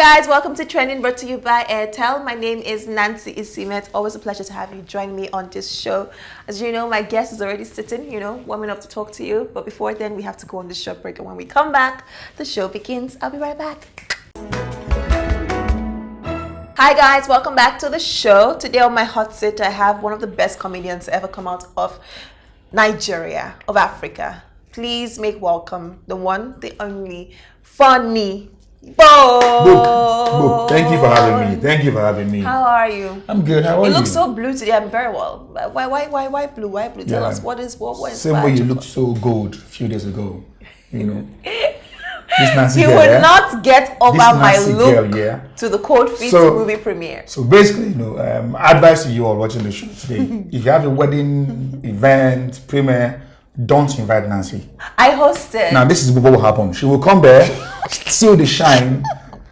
guys, welcome to Trending, brought to you by Airtel. My name is Nancy Isime. It's always a pleasure to have you join me on this show. As you know, my guest is already sitting, warming up to talk to you. But before then, we have to go on this short break. And when we come back, the show begins. I'll be right back. Hi guys, welcome back to the show. Today on my hot seat, I have one of the best comedians to ever come out of Nigeria, of Africa. Please make welcome the one, the only, Funnybone. Book. Thank you for having me. How are you? I'm good. How are you? You look so blue today. I'm very well. Why blue? Why blue? Tell us what same way you looked so gold a few days ago. This Nancy you girl, would not get over my look girl, to the Cold Feet movie premiere. So basically, advice to you all watching the show today: if you have a wedding event premiere, don't invite Nancy. I hosted. Now this is what will happen. She will come there, steal the shine,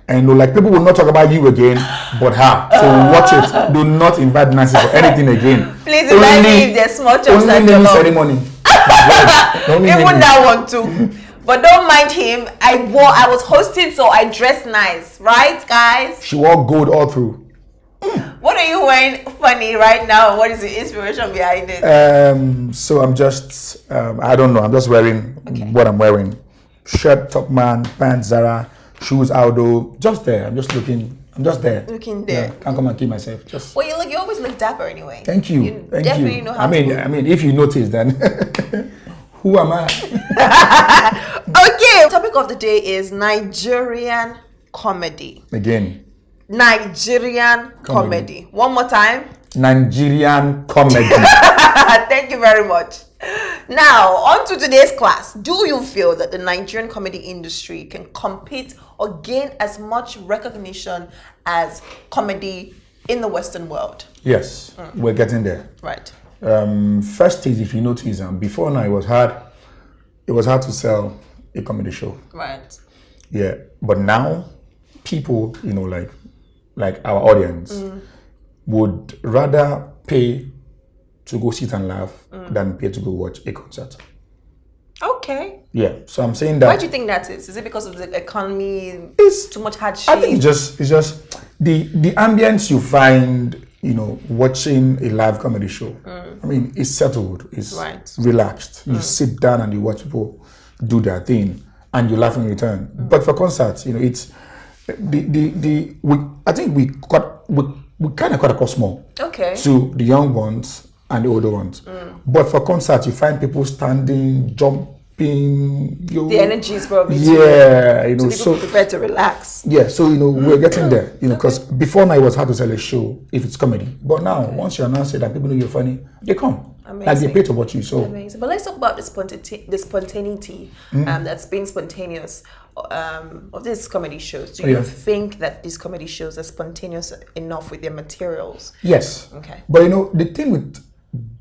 and people will not talk about you again, but her. So watch it. Do not invite Nancy for anything again. Please invite me if there's small chops and jollof. Ceremony. Even that one too. But don't mind him. I was hosting, so I dressed nice, right, guys? She wore gold all through. What are you wearing funny right now? What is the inspiration behind it? So I'm just, I don't know. I'm just wearing what I'm wearing. Shirt, Topman, pants, Zara, shoes, Aldo. Just there. I'm just there. Looking there. Yeah, can't come and keep myself. Just. Well, you always look dapper anyway. Thank you. Thank definitely you. know how to I mean, if you notice, then who am I? Okay. Topic of the day is Nigerian comedy. Again. Nigerian comedy. One more time. Nigerian comedy. Thank you very much. Now, on to today's class. Do you feel that the Nigerian comedy industry can compete or gain as much recognition as comedy in the Western world? Yes, we're getting there. Right. First is, if you notice, before now it was hard to sell a comedy show. Right. Yeah, but now people, like our audience, would rather pay to go sit and laugh than pay to go watch a concert. Okay. Yeah, so I'm saying that. Why do you think that is? Is it because of the economy? It's too much hardship? I think it's just the ambience you find, watching a live comedy show. I mean, it's settled, it's relaxed. You sit down and you watch people do their thing, and you laugh in return. But for concerts, it's I think we kind of cut across more. Okay. To the young ones and the older ones. But for concerts, you find people standing, jumping. The energy is probably so prepared to relax. Yeah, so we're getting there. Because before now it was hard to sell a show if it's comedy. But now once you announce it and people know you're funny, they come. Amazing. Like they pay to watch you. So amazing. But let's talk about the spontaneity that's being spontaneous of these comedy shows. Do you think that these comedy shows are spontaneous enough with their materials? Yes. Okay. But the thing with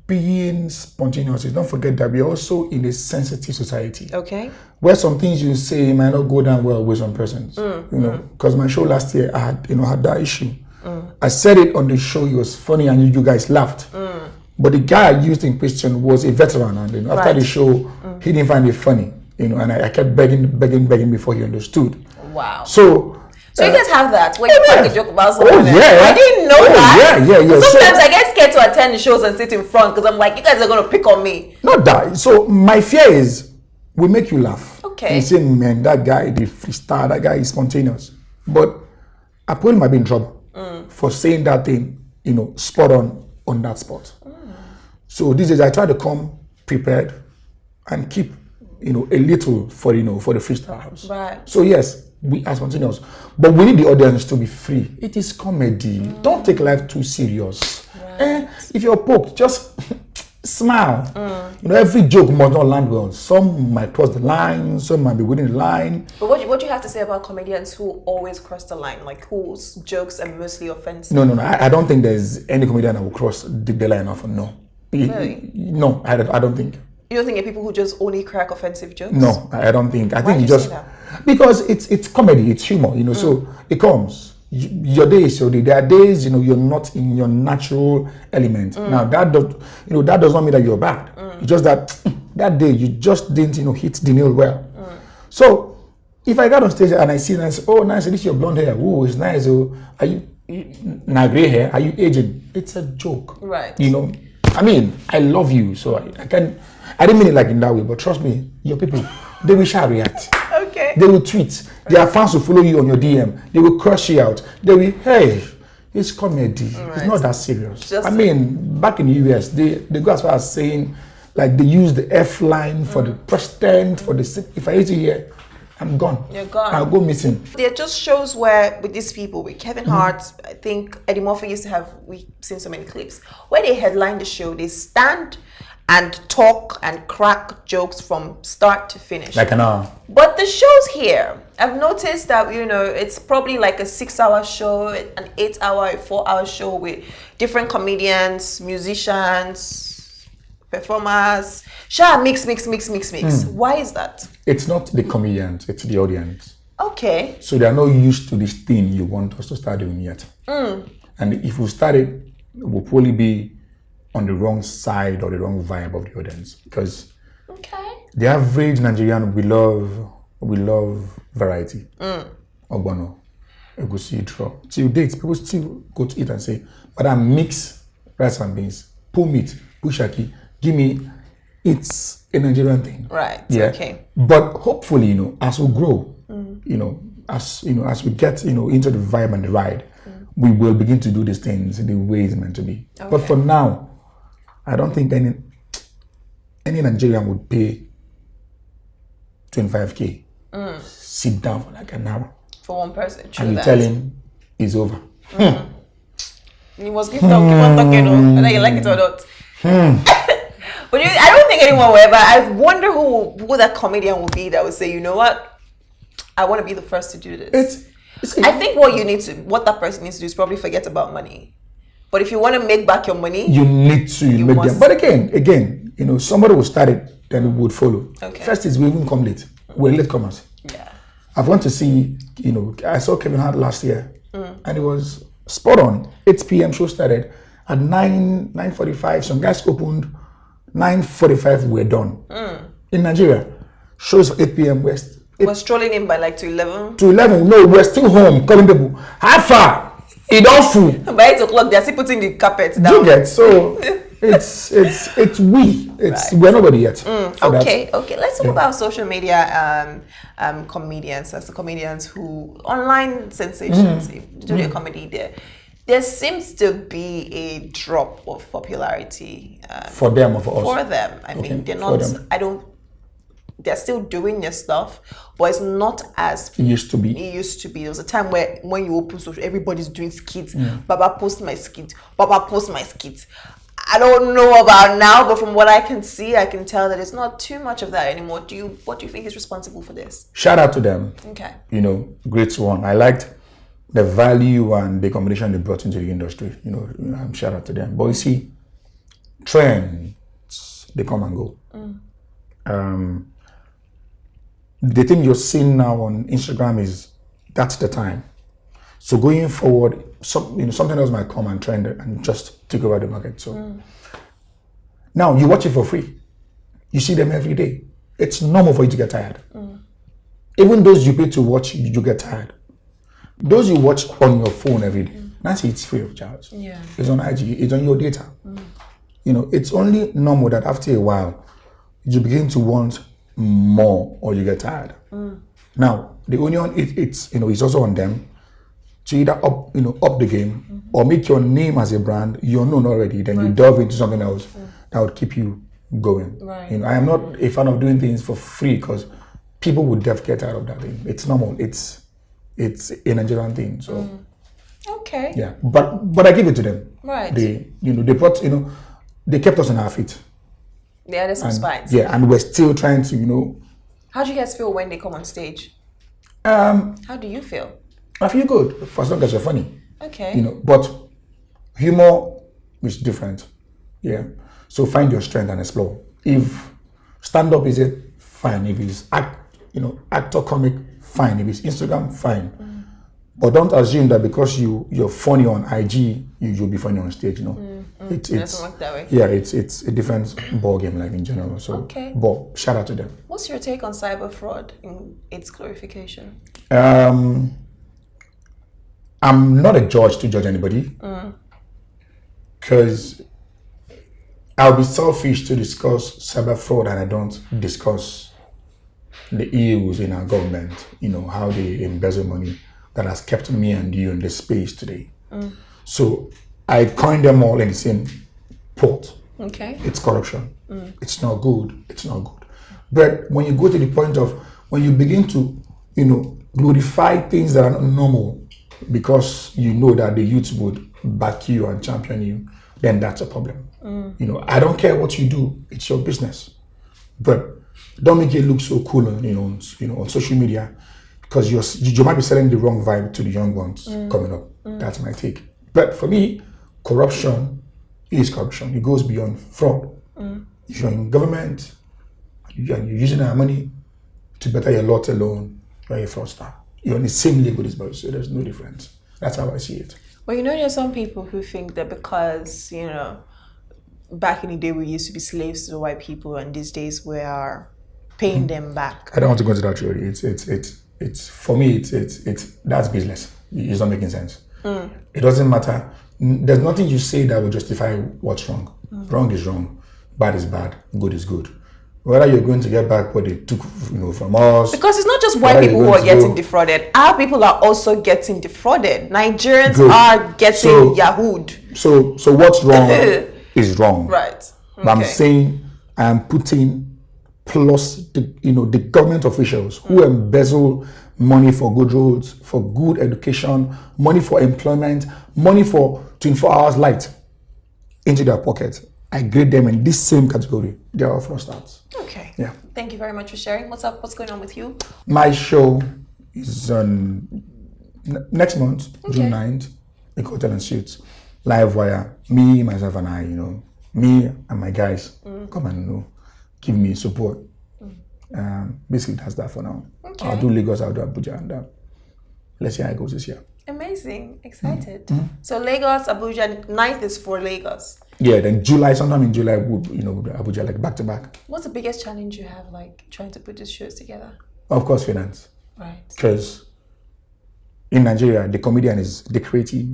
being spontaneous is, don't forget that we're also in a sensitive society. Okay. Where some things you say might not go down well with some persons. Because my show last year I had that issue. I said it on the show, it was funny and you guys laughed. But the guy I used in question was a veteran, and after the show, he didn't find it funny. And I kept begging before he understood. Wow. So you guys have that where you crack a joke about someone else. Yeah. I didn't know that. Yeah. Sometimes I get scared to attend the shows and sit in front because I'm like, you guys are going to pick on me. Not that. So my fear is we make you laugh. Okay. And say, man, that guy, the freestyle, that guy is spontaneous. But I probably might be in trouble for saying that thing, spot on that spot. So these days I try to come prepared and keep, a little for the freestyle house. Right. So yes, we are spontaneous, but we need the audience to be free. It is comedy. Don't take life too serious. Right. If you're poked, just smile. Every joke must not land well. Some might cross the line, some might be within the line. But what do you have to say about comedians who always cross the line, like whose jokes are mostly offensive? No. I don't think there's any comedian that will cross the line off. No. Really? No, I don't think. You don't think there are people who just only crack offensive jokes? No, I don't think. I Why think do you say that? Because it's comedy, it's humor, so it comes. Your day is your day. There are days, you're not in your natural element. Now that does not mean that you're bad. It's just that that day you just didn't, hit the nail well. So If I got on stage and I see and I say, oh, nice, this is your blonde hair. Oh, it's nice. Oh, are you now gray hair? Are you aging? It's a joke. Right. You know, I mean, I love you, so I didn't mean it like in that way, but trust me, your people, they will shall react. Okay. They will tweet. Their fans will follow you on your DM. They will crush you out. They will, hey, it's comedy. Right. It's not that serious. I mean, back in the US, they go as far as saying, like, they use the F line for the president, for the, if I hate you here, I'm gone. You're gone. I'll go missing. There are just shows where, with these people, with Kevin Hart, I think Eddie Murphy used to have, we've seen so many clips, where they headline the show, they stand and talk and crack jokes from start to finish. Like an hour. But the shows here, I've noticed that, you know, it's probably like a 6-hour show, an 8-hour, a 4-hour show with different comedians, musicians, performers. Mix. Why is that? It's not the comedians, it's the audience. Okay. So they are not used to this thing you want us to start doing yet. And if we start it, we'll probably be on the wrong side or the wrong vibe of the audience. Because the average Nigerian, we love variety. Ogbono, egusi, draw. Till date, people still go to eat and say, but I mix rice and beans, pull meat, bushaki, give me, it's a Nigerian thing. Right. Yeah. Okay. But hopefully, you know, as we grow, as we get, into the vibe and the ride, we will begin to do these things in the way it's meant to be. Okay. But for now, I don't think any Nigerian would pay 25K. Sit down for like an hour. For one person. True. And you tell him it's over. You must keep on talking, whether you like it or not. But I don't think anyone will ever. I wonder who that comedian will be that would say, you know what, I want to be the first to do this. I think what that person needs to do is probably forget about money. But if you want to make back your money, you need to make them. But again, somebody will start it, then we would follow. Okay. First is we even come late. We're latecomers. Yeah. I've want to see, I saw Kevin Hart last year, and it was spot on. 8 p.m. show started at 9:45. Some guys opened. 9:45 we're done. In Nigeria, shows for 8 p.m. West. We're strolling in by like to 11. To 11, no, we're still home calling people. How far? It don't fool. By 8 o'clock, they're still putting the carpet down. You get so we're nobody yet. Okay. Let's talk about social media comedians. That's the comedians who online sensations do their comedy there. There seems to be a drop of popularity for them or for us. For them, I mean, they're not. They're still doing their stuff, but it's not as it used to be. There was a time where when you open social, everybody's doing skits. Baba post my skit. Baba post my skit. I don't know about now, but from what I can see, I can tell that it's not too much of that anymore. What do you think is responsible for this? Shout out to them. Okay. Great one. I liked the value and the combination they brought into the industry. Shout out to them. But you see, trends, they come and go. The thing you're seeing now on Instagram that's the time. So going forward, something else might come and trend and just take over the market. So now you watch it for free. You see them every day. It's normal for you to get tired. Even those you pay to watch, you get tired. Those you watch on your phone every day, that's it's free of charge. Yeah. It's on IG, it's on your data. It's only normal that after a while, you begin to want more or you get tired. Now, the onion, it's also on them to either up the game or make your name as a brand, you're known already, then you delve into something else that would keep you going. Right. I am not a fan of doing things for free because people would get tired of that thing. It's normal. It's a Nigerian thing. So okay. Yeah. But I give it to them. Right. They brought, they kept us on our feet. They added some spice. Yeah, and we're still trying to, How do you guys feel when they come on stage? How do you feel? I feel good, for as long as you're funny. Okay. But humor is different. Yeah. So find your strength and explore. If stand-up is it, fine. If it's actor comic, fine. If it's Instagram, fine. But don't assume that because you're funny on IG, you'll be funny on stage. It's doesn't work that way. Yeah, it's a different ball game, like in general. So, okay. But shout out to them. What's your take on cyber fraud in its glorification? I'm not a judge to judge anybody, because I'll be selfish to discuss cyber fraud and I don't discuss the ills in our government. How they embezzle money that has kept me and you in this space today. So I coin them all in the same pot. Okay. It's corruption. It's not good. It's not good. But when you go to the point of when you begin to, glorify things that are not normal because you know that the youth would back you and champion you, then that's a problem. I don't care what you do. It's your business. But don't make it look so cool on social media, because you might be selling the wrong vibe to the young ones coming up. That's my take. But for me, corruption is corruption. It goes beyond fraud. If you're in government and you're using our money to better your lot alone, you're a fraudster. You're on the same level as both, so there's no difference. That's how I see it. Well, there's some people who think that because, back in the day we used to be slaves to the white people, and these days we are paying them back. I don't want to go into that theory. It's for me. It's that's business. It's not making sense. It doesn't matter. There's nothing you say that will justify what's wrong. Wrong is wrong. Bad is bad. Good is good. Whether you're going to get back what they took, from us. Because it's not just white people who are getting defrauded. Our people are also getting defrauded. Nigerians are getting yahooed. So what's wrong is wrong. Right. Okay. But I'm saying I'm putting plus the government officials who embezzle money for good roads, for good education, money for employment, money for 24 hours light into their pocket. I grade them in this same category. They are all fraudsters. Okay. Yeah. Thank you very much for sharing. What's up? What's going on with you? My show is on next month, June 9th, in Hotel and Suits. Live wire. Me, myself, and I, me and my guys come and give me support. Basically, that's that for now. Okay. I'll do Lagos, I'll do Abuja, and let's see how it goes this year. Amazing. Excited. So Lagos, Abuja, 9th is for Lagos. Yeah, then sometime in July, Abuja, like back to back. What's the biggest challenge you have, trying to put these shows together? Of course, finance. Right. Because in Nigeria, the comedian is the creative,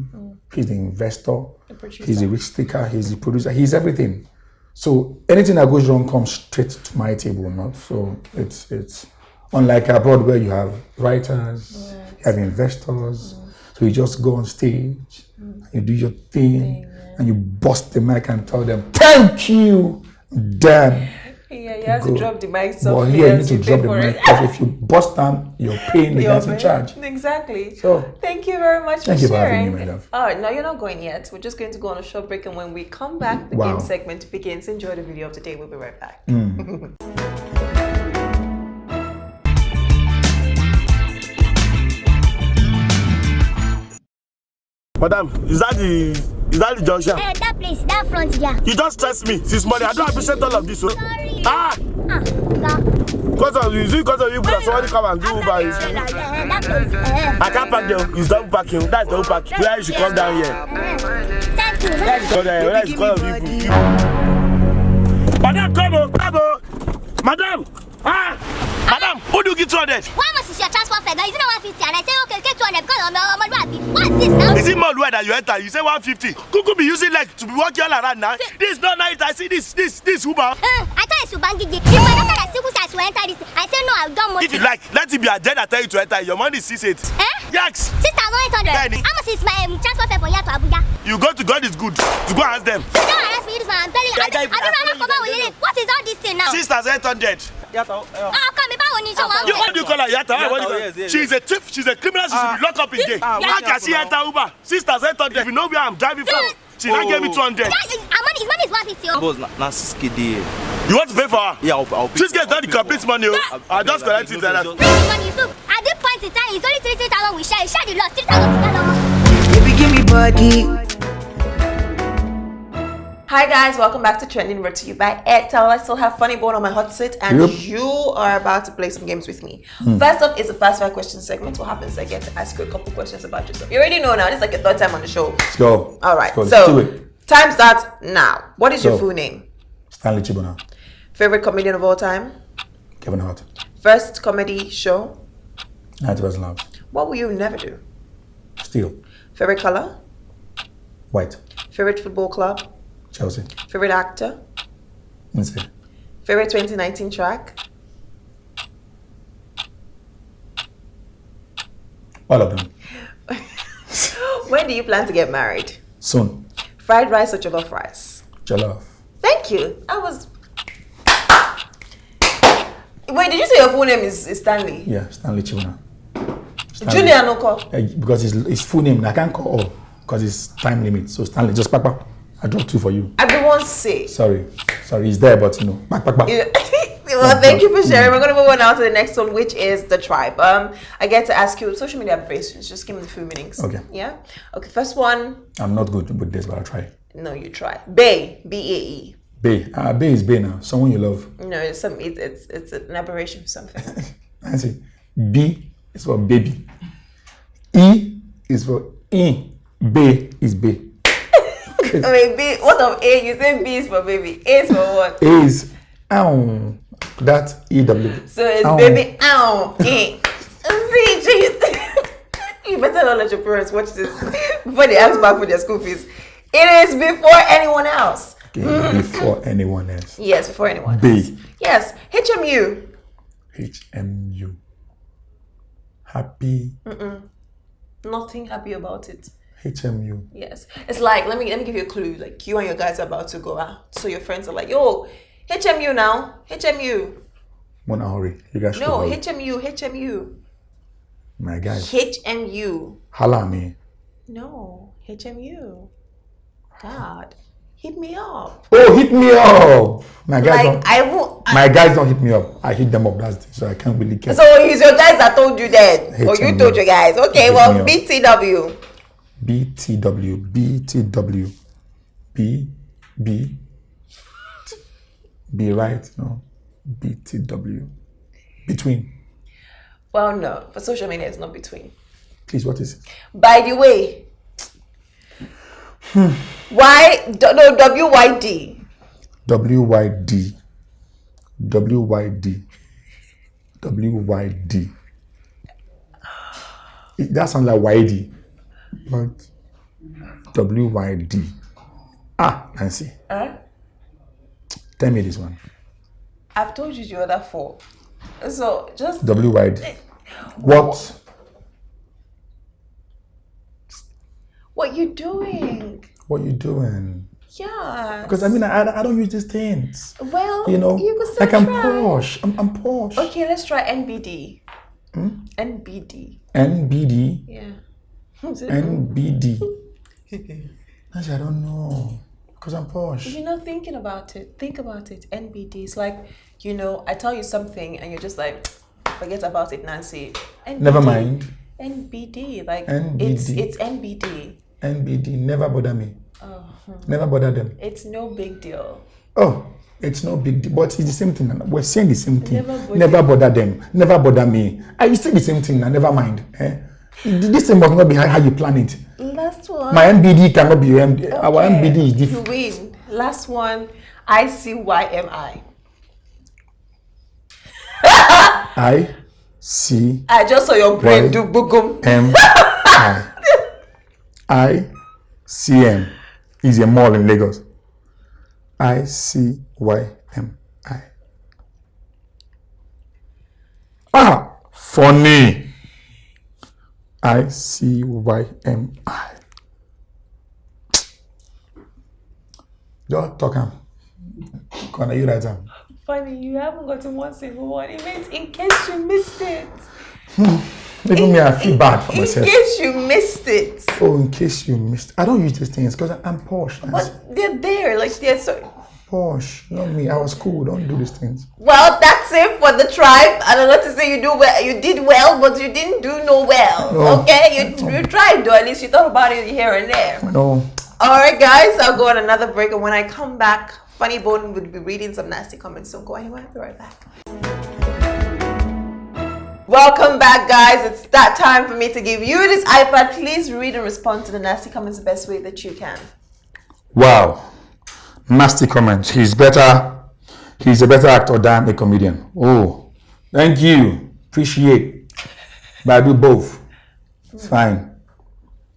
he's the investor, he's the risk taker, he's the producer, he's everything. So anything that goes wrong comes straight to my table, not so it's unlike abroad where you have writers, you have investors, so you just go on stage, you do your thing, and you bust the mic and tell them, thank you, damn. Yeah, you have to drop the mic so well, here you need to drop the mic, because if you bust them, you're paying the guys in charge. Exactly. So thank you very much for sharing. Thank you for having me, my love. All right, now you're not going yet. We're just going to go on a short break, and when we come back, the game segment begins. Enjoy the video of the day. We'll be right back. Madam, is that the junction? That place, that front there. You just stress me since morning. I don't appreciate all of this. So. Sorry. Because of you that somebody come and do Uber. I can't park there. It's double parking. That's double parking. Where you should come down here. Thank you. Where is call of people? Madam, come on. Madam. Madam, who do you give 200? Why must you your transport fare? Is it not 150? And I say, okay, get 200 because I'm what's this now? Is it more where that you enter? You say 150. Kuku be using leg to be walking all around now. This is not night. I see this Uber. I thought it's Ubangi. If my daughter has still says to enter this, I say no, I've done more. If you like, let it be a dead. I tell you to enter. Your money is 6,800. Yes. 6,800. How much is my transport fare for here to Abuja? You go to God is good. To go ask them. So don't ask me this one. I'm telling you. I don't know how to it. What is all this thing now? 6,800. Oh, come What do you call her? Yata? She's a thief. She's a criminal. She should be locked up in jail. How can she enter Uber? 6,800. If you know where I'm driving from, she not give me 200. His money is 150. Boss, na 6K. You want to pay for her? Yeah, I'll pay. This guy's not the complete money. I'll just collect it like that. Money, look, at this point in time, it's only 3,000 we share. You share the lot, 3,000 together. Baby, give me body. Hi guys, welcome back to Trending, brought to you by Airtel. I still have Funnybone on my hot seat, and you are about to play some games with me. First up is a fast fire question segment. What happens? I get to ask you a couple questions about yourself. You already know now. This is like your third time on the show. Let's go. All right. Let's do it. Time starts now. What is your full name? Stanley Chibona. Favorite comedian of all time? Kevin Hart. First comedy show? 90% Love. What will you never do? Steel. Favorite color? White. Favorite football club? Chelsea. Favorite actor? Wednesday. Favorite 2019 track? All of them. When do you plan to get married? Soon. Fried rice or jollof rice? Jollof. Thank you. I was... Wait, did you say your full name is Stanley? Yeah, Stanley Chibona. Julian Oko? Because his full name, I can't call all because it's time limit. So Stanley, just Papa. I dropped 2 for you. Everyone say. Sorry, it's there, but back. Well, thank you for sharing. We're going to move on now to the next one, which is the tribe. I get to ask you social media abbreviations. Just give me the few meanings. Okay. Yeah? Okay, first one. I'm not good with this, but I'll try. No, you try. Bae, B-A-E. Bae. Bae is Bae now. Someone you love. No, it's an aberration for something. I see. B is for baby. E is for E. Bae is Bae. I mean, B, what of A? You say B is for baby. A is for what? A is ow. That's EW. So it's ow. Baby ow. E. See, jeez. You better not let your parents watch this before they ask back for their school fees. It is before anyone else. Okay, before anyone else. Yes, before anyone B. else. Yes. HMU. HMU. Happy. Nothing happy about it. HMU. Yes. It's like, let me give you a clue. Like, you and your guys are about to go out. So your friends are like, yo, HMU now. HMU. One hurry. You guys No, hurry. HMU. My guys. HMU. Holla me. No, HMU. God. Hit me up. Oh, hit me up. My guys like, my guys don't hit me up. I hit them up. That's it. So I can't really care. So it's your guys that told you that. HMU. Or you told your guys. Okay, well, BTW. BTW. B right? No. BTW. Between. Well, no. For social media, it's not between. Please, what is it? By the way. WYD. That sounds like YD. But WYD. Nancy. Tell me this one. I've told you the other 4. So just WYD. What? What you doing? What you doing? Yeah. Because I don't use these things. Well, you could still like I'm try. posh. I'm posh. Okay, let's try NBD. NBD. NBD. Yeah. NBD. Actually, I don't know. Because I'm posh. You're not thinking about it. Think about it. NBD. It's like, I tell you something and you're just like, forget about it, Nancy. NBD. Never mind. NBD. Like, NBD. it's NBD. NBD. Never bother me. Oh. Never bother them. It's no big deal. Oh, it's no big deal. But it's the same thing. We're saying the same thing. Never bother them. Never bother me. I say the same thing now. Never mind. This thing must not be how you plan it. Last one. My MBD cannot be your MBD. Okay. Our MBD is different. You win. Last one. ICYMI. I see. I just saw your brain do boogum. ICM is a mall in Lagos. ICYMI. Funny. ICYMI. Just talk him. Can you write him? Funny, you haven't gotten one single one. It means in case you missed it. Even me, I feel bad for myself. In case you missed it. Oh, in case you missed. I don't use these things because I'm posh. But they're there, like they're so posh. Not me. I was cool. Don't do these things. Well, that's it for the tribe. I don't know to say you do well. You did well, but you didn't do no well. No. Okay, you tried though. At least you thought about it here and there. No, All right, guys, I'll go on another break, and when I come back, Funnybone will be reading some nasty comments. Don't go anywhere. I'll be right back. Welcome back, guys. It's that time for me to give you this iPad. Please read and respond to the nasty comments the best way that you can. Wow. Nasty comments. He's a better actor than a comedian. Oh, thank you. Appreciate. But I do both. It's fine.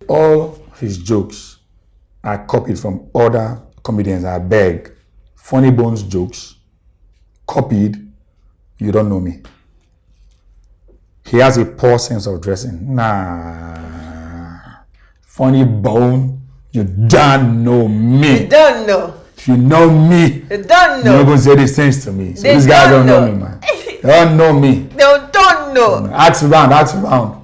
All his jokes are copied from other comedians. I beg. Funnybone's jokes, copied. You don't know me. He has a poor sense of dressing. Nah. Funnybone, you don't know me. You don't know. If you know me, you don't know. You're going to say these things to me. So these guys don't know me, man. They don't know me. They don't know. Ask around.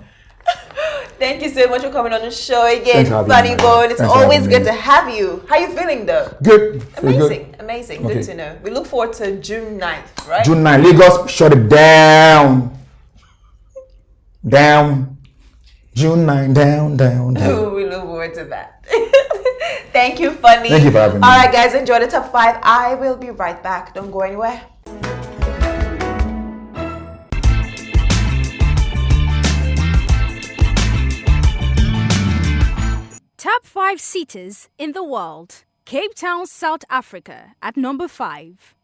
Thank you so much for coming on the show again, Funnybone. It's always good to have you. How are you feeling though? Good. Amazing. Okay. Good to know. We look forward to June 9th, right? June 9th. Lagos, shut it down. Down. June 9th, down. We look forward to that. Thank you, Funny. Thank you for having me. All right, guys, enjoy the top 5. I will be right back. Don't go anywhere. Top 5 cities in the world. Cape Town, South Africa at number 5.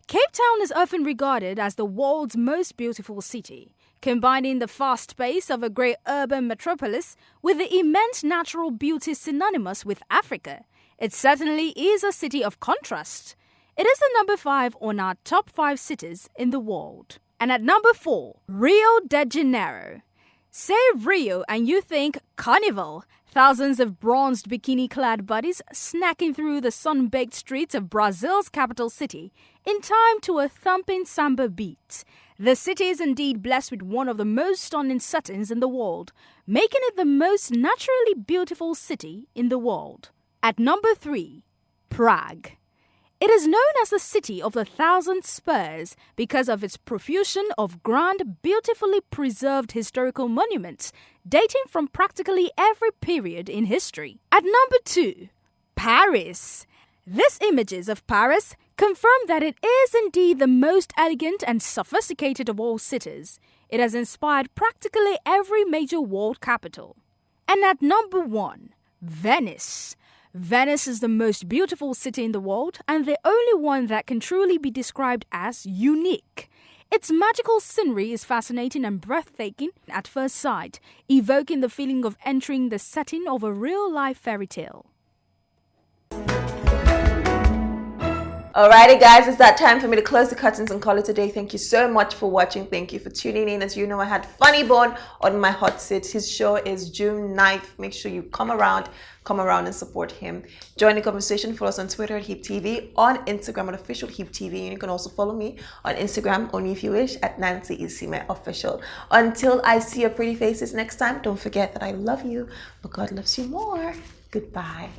Cape Town is often regarded as the world's most beautiful city, combining the fast pace of a great urban metropolis with the immense natural beauty synonymous with Africa. It certainly is a city of contrast. It is the number 5 on our top 5 cities in the world. And at number 4, Rio de Janeiro. Say Rio and you think carnival. Thousands of bronzed bikini-clad bodies snacking through the sun-baked streets of Brazil's capital city in time to a thumping samba beat. The city is indeed blessed with one of the most stunning settings in the world, making it the most naturally beautiful city in the world. At number 3, Prague. It is known as the city of the 1,000 spurs because of its profusion of grand, beautifully preserved historical monuments dating from practically every period in history. At number 2, Paris. These images of Paris confirm that it is indeed the most elegant and sophisticated of all cities. It has inspired practically every major world capital. And at number 1, Venice. Venice is the most beautiful city in the world and the only one that can truly be described as unique. Its magical scenery is fascinating and breathtaking at first sight, evoking the feeling of entering the setting of a real-life fairy tale. Alrighty, guys, it's that time for me to close the curtains and call it a day. Thank you so much for watching. Thank you for tuning in. As you know, I had Funnybone on my hot seat. His show is June 9th. Make sure you come around and support him. Join the conversation for us on Twitter at HipTv, on Instagram at official HipTv, and you can also follow me on Instagram, only if you wish, at Nancy Isime Official. Until I see your pretty faces next time, don't forget that I love you, but God loves you more. Goodbye.